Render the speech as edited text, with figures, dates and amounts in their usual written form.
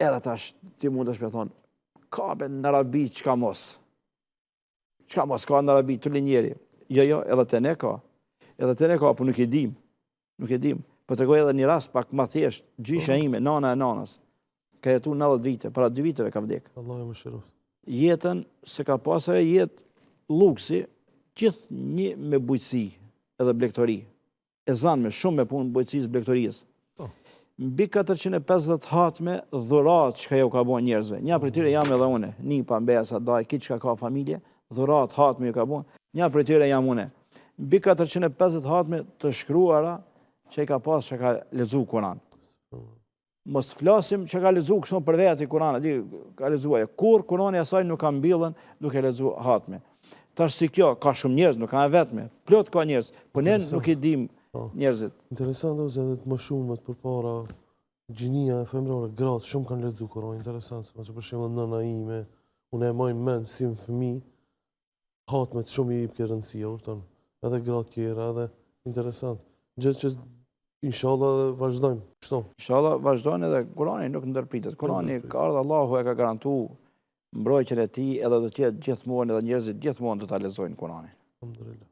Edhe tash ti mund të shpe thonë, ka be në Arabi çka mos. Çka mos ka në Arabi të linjeri. Jo, edhe të ne ka. Edhe të ne ka, po nuk e dim. Nuk e dim. Po të goj edhe një rast pak ma thjesht, gjysha ime, nana e nanës, ka jetu 90 vite, para 2 viteve ka vdek. Allah e më shiroft. Jetën se ka pasë jetë luksi, gjithë një me bujqësi edhe blektori. E zanë me shumë me punë bujqësisë blektorisë. Mbi 450 hatme dhurat që ka jo ka bo njerëzve. Nja për tyre jam edhe une. Nipa, mbesa, daj, kitë që ka familje, dhurat, hatme jo ka bo. Nja për tyre jam une. Mbi 450 hatme të shkruara që i ka pas që ka lezu Kuran. Mos flasim që ka lezu kështu për veti Kuran, ka lezuaj. Kur Kurani asaj nuk ka mbilën duke lezu hatme. Tash si kjo, ka shumë njerëz, nuk ka vetme. Plot ka njerëz, po ne nuk i dim njerëzit. Interesant është edhe të më shumët për para gjinia e femrore, gratë shumë kanë lezu Kurani, interesant, se për shembull nëna ime, unë e majnë men si më fëmi, hatmet shumë i ke rëndësia, urton, edhe gratë tjera, edhe interesant. Gjë që inshallah dhe vazhdojmë, kështu. Inshallah vazhdojnë edhe Kurani nuk ndërpritet. Kurani ka ardhur, Allahu e ka garantuar mbrojtjen e tij, edhe do të jetë gjithmonë edhe njerëzit gjithmonë do ta lexojnë Kuranin. Alhamdulillah.